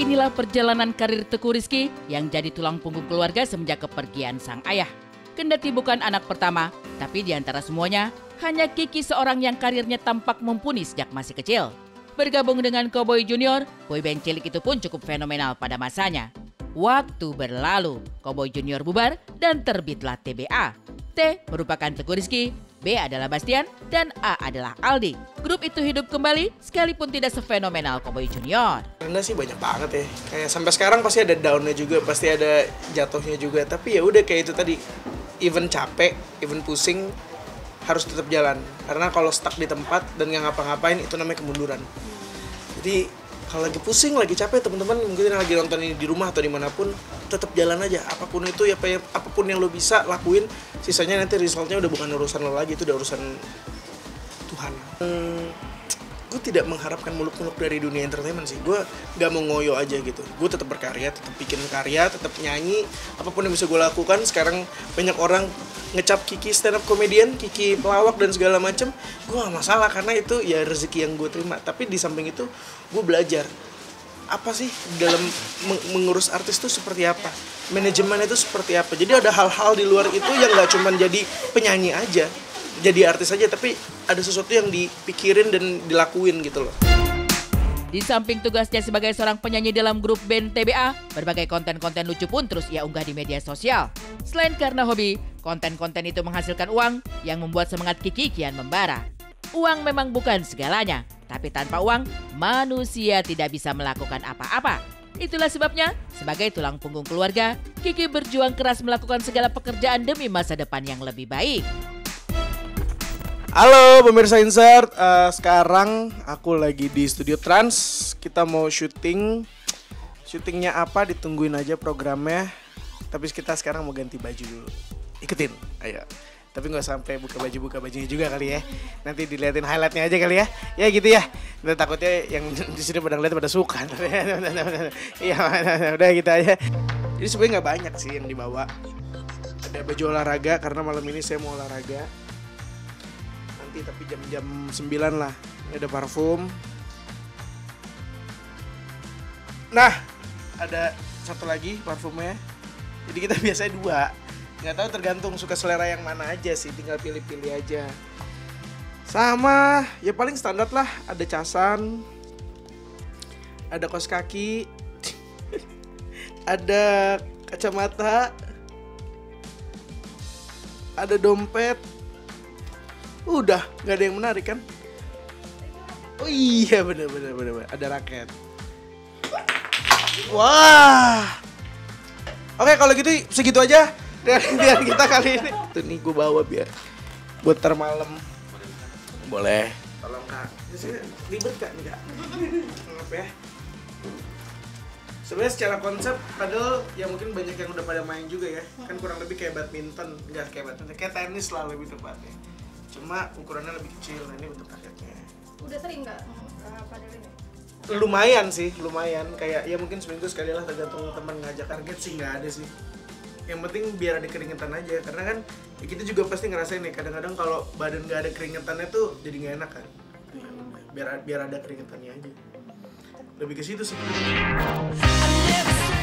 Inilah perjalanan karir Teuku Rizky yang jadi tulang punggung keluarga semenjak kepergian sang ayah. Kendati bukan anak pertama, tapi di antara semuanya, hanya Kiki seorang yang karirnya tampak mumpuni sejak masih kecil. Bergabung dengan Cowboy Junior, boyband cilik itu pun cukup fenomenal pada masanya. Waktu berlalu, Cowboy Junior bubar dan terbitlah TBA. T merupakan Teuku Rizky, B adalah Bastian, dan A adalah Aldi. Grup itu hidup kembali sekalipun tidak sefenomenal Cowboy Junior. Karena sih banyak banget ya. Kayak sampai sekarang pasti ada down-nya juga, pasti ada jatuhnya juga. Tapi ya udah kayak itu tadi, even capek, even pusing, harus tetap jalan. Karena kalau stuck di tempat dan nggak ngapa-ngapain itu namanya kemunduran. Jadi kalau lagi pusing, lagi capek, teman-teman mungkin lagi nonton ini di rumah atau dimanapun, tetap jalan aja. Apapun itu, apapun yang lo bisa lakuin, sisanya nanti resultnya udah bukan urusan lo lagi, itu udah urusan Tuhan. Gue tidak mengharapkan muluk-muluk dari dunia entertainment sih. Gue gak mau ngoyo aja gitu. Gue tetap berkarya, tetap bikin karya, tetap nyanyi. Apapun yang bisa gue lakukan. Sekarang banyak orang ngecap Kiki stand up comedian, Kiki pelawak dan segala macem. Gue gak masalah karena itu ya rezeki yang gue terima. Tapi di samping itu gue belajar. Apa sih dalam mengurus artis itu seperti apa? Manajemen itu seperti apa? Jadi ada hal-hal di luar itu yang gak cuma jadi penyanyi aja, jadi artis aja, tapi ada sesuatu yang dipikirin dan dilakuin gitu loh. Di samping tugasnya sebagai seorang penyanyi dalam grup band TBA, berbagai konten-konten lucu pun terus ia unggah di media sosial. Selain karena hobi, konten-konten itu menghasilkan uang yang membuat semangat Kiki kian membara. Uang memang bukan segalanya, tapi tanpa uang, manusia tidak bisa melakukan apa-apa. Itulah sebabnya, sebagai tulang punggung keluarga, Kiki berjuang keras melakukan segala pekerjaan demi masa depan yang lebih baik. Halo pemirsa Insert, sekarang aku lagi di Studio Trans. Kita mau syutingnya apa, ditungguin aja programnya. Tapi kita sekarang mau ganti baju dulu. Ikutin, ayo. Tapi nggak sampai buka bajunya juga kali ya. Nanti diliatin highlightnya aja kali ya. Ya gitu ya. Nanti takutnya yang di sini pada ngeliat pada suka. Iya, udah gitu aja. Jadi sebenarnya nggak banyak sih yang dibawa. Ada baju olahraga karena malam ini saya mau olahraga. Nanti tapi jam 9 lah. Ini ada parfum. Nah, ada satu lagi parfumnya. Jadi kita biasanya 2. Nggak tahu, tergantung suka selera yang mana aja sih, tinggal pilih-pilih aja. Sama ya paling standar lah, ada casan, ada kaos kaki, ada kacamata, ada dompet. Udah, nggak ada yang menarik kan? Oh iya, bener, ada raket. Wah. Oke, kalau gitu segitu aja dengan kita kali ini. Tuh nih gue bawa biar buat ntar malam. Boleh. Tolong Kak. Ribet Kak nih Kak. Maaf ya. Sebenarnya secara konsep padahal ya mungkin banyak yang udah pada main juga ya. Kan kurang lebih kayak badminton, enggak kayak badminton, kayak tenis lah lebih tepatnya. Cuma ukurannya lebih kecil. Nah, ini bentuk raketnya. Udah sering nggak padel ini? Lumayan sih, lumayan. Kayak ya mungkin seminggu sekali lah, tergantung teman ngajak. Target sih nggak ada sih. Yang penting biar ada keringetan aja, karena kan ya kita juga pasti ngerasain nih kadang-kadang kalau badan nggak ada keringetannya tuh jadi nggak enak kan. Biar ada keringetannya aja. Lebih ke situ sih.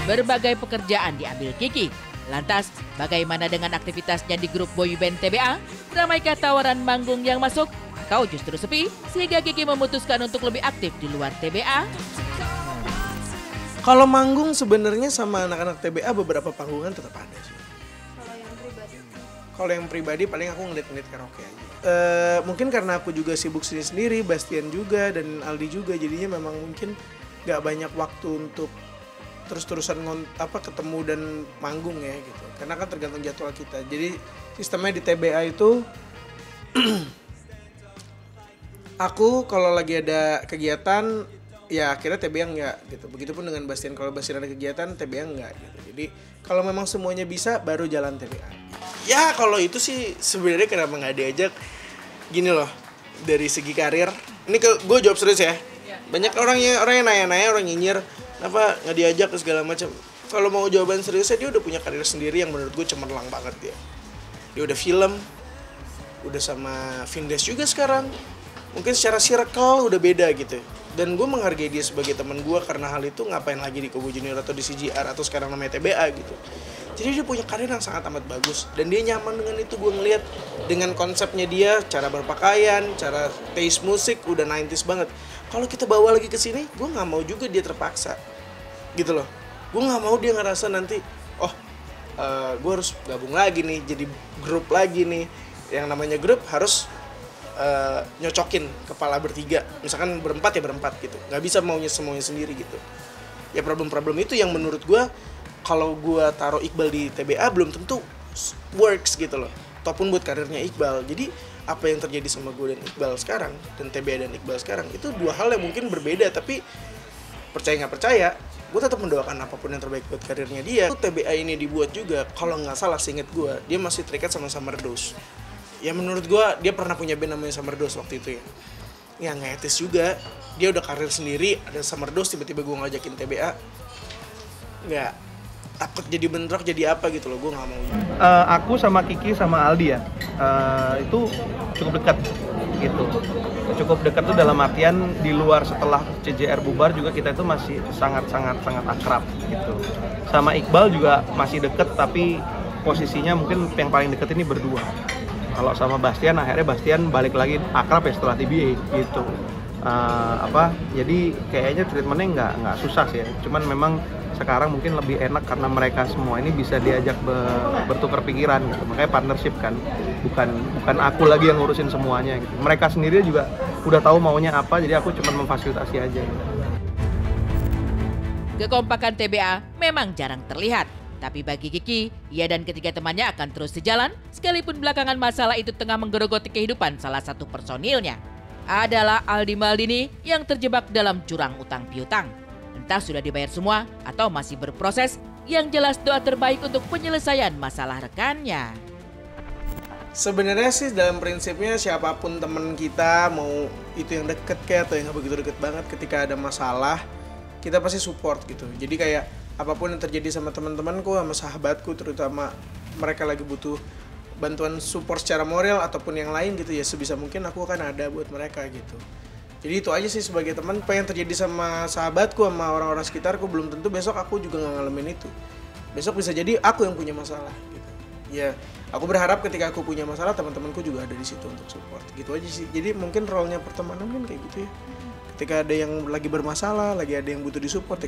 Berbagai pekerjaan diambil Kiki. Lantas, bagaimana dengan aktivitasnya di grup boyband TBA? Ramaikah tawaran manggung yang masuk? Atau justru sepi, sehingga Kiki memutuskan untuk lebih aktif di luar TBA? Kalau manggung sebenarnya sama anak-anak TBA beberapa panggungan tetap ada sih. Kalau yang pribadi? Kalau yang pribadi paling aku ngeliat karaoke aja. Mungkin karena aku juga sibuk sendiri, Bastian juga dan Aldi juga, jadinya memang mungkin nggak banyak waktu untuk terus-terusan ketemu dan manggung ya gitu. Karena kan tergantung jadwal kita. Jadi sistemnya di TBA itu aku kalau lagi ada kegiatan ya akhirnya TBA enggak gitu. Begitupun dengan Bastian, kalau Bastian ada kegiatan TBA enggak gitu. Jadi kalau memang semuanya bisa baru jalan TBA. Ya kalau itu sih sebenarnya kenapa nggak diajak, gini loh, dari segi karir. Ini gue jawab serius ya. Banyak orang yang nanya-nanya, orang nyinyir, kenapa nggak diajak segala macam. Kalau mau jawaban seriusnya, dia udah punya karir sendiri yang menurut gue cemerlang banget dia. Dia udah film, udah sama Vindes juga sekarang. mungkin secara circle udah beda gitu. Dan gue menghargai dia sebagai teman gue karena hal itu. Ngapain lagi di Kobo Junior atau di CJR atau sekarang namanya TBA gitu. Jadi dia punya karir yang sangat amat bagus dan dia nyaman dengan itu. Gue ngeliat dengan konsepnya dia, cara berpakaian, cara taste musik udah 90s banget. Kalau kita bawa lagi ke sini, gue nggak mau juga dia terpaksa gitu loh. Gue nggak mau dia ngerasa nanti gue harus gabung lagi nih, jadi grup lagi nih. Yang namanya grup harus nyocokin kepala bertiga, misalkan berempat ya berempat gitu, nggak bisa maunya semuanya sendiri gitu. Ya problem-problem itu yang menurut gue kalau gue taruh Iqbal di TBA belum tentu works gitu loh, ataupun buat karirnya Iqbal. Jadi apa yang terjadi sama gue dan Iqbal sekarang dan TBA dan Iqbal sekarang itu dua hal yang mungkin berbeda, tapi percaya nggak percaya gue tetap mendoakan apapun yang terbaik buat karirnya dia. TBA ini dibuat juga kalau nggak salah seinget gue dia masih terikat sama Summer Dose. Ya menurut gue dia pernah punya band namanya Summer Dose waktu itu ya. Ya nggak etis juga, dia udah karir sendiri, ada Summer Dose tiba-tiba gue ngajakin TBA. Nggak, takut jadi bentrok jadi apa gitu loh, gue nggak mau. Aku sama Kiki sama Aldi ya, itu cukup dekat gitu. Cukup dekat tuh dalam artian di luar setelah CJR bubar juga kita itu masih sangat akrab gitu. Sama Iqbal juga masih deket tapi posisinya mungkin yang paling deket ini berdua. Kalau sama Bastian, akhirnya Bastian balik lagi akrab ya setelah TBA gitu. Jadi kayaknya treatmentnya nggak susah sih ya. Cuman memang sekarang mungkin lebih enak karena mereka semua ini bisa diajak bertukar pikiran gitu. Makanya partnership kan, bukan aku lagi yang ngurusin semuanya gitu. Mereka sendiri juga udah tahu maunya apa, jadi aku cuma memfasilitasi aja gitu. Kekompakan TBA memang jarang terlihat. Tapi bagi Kiki, ia dan ketiga temannya akan terus sejalan sekalipun belakangan masalah itu tengah menggerogoti kehidupan salah satu personilnya. Adalah Aldi Maldini yang terjebak dalam jurang utang piutang. Entah sudah dibayar semua atau masih berproses, yang jelas doa terbaik untuk penyelesaian masalah rekannya. Sebenarnya sih dalam prinsipnya siapapun teman kita, mau itu yang deket kayak atau yang gak begitu deket banget, ketika ada masalah kita pasti support gitu. Jadi kayak apapun yang terjadi sama teman-temanku, sama sahabatku, terutama mereka lagi butuh bantuan support secara moral ataupun yang lain gitu ya, sebisa mungkin aku akan ada buat mereka gitu. Jadi itu aja sih sebagai teman. Apa yang terjadi sama sahabatku, sama orang-orang sekitarku, belum tentu besok aku juga nggak ngalamin itu. Besok bisa jadi aku yang punya masalah gitu. Ya aku berharap ketika aku punya masalah teman-temanku juga ada di situ untuk support. Gitu aja sih. Jadi mungkin role-nya pertemanan kan kayak gitu ya. Ketika ada yang lagi bermasalah, lagi ada yang butuh disupport ya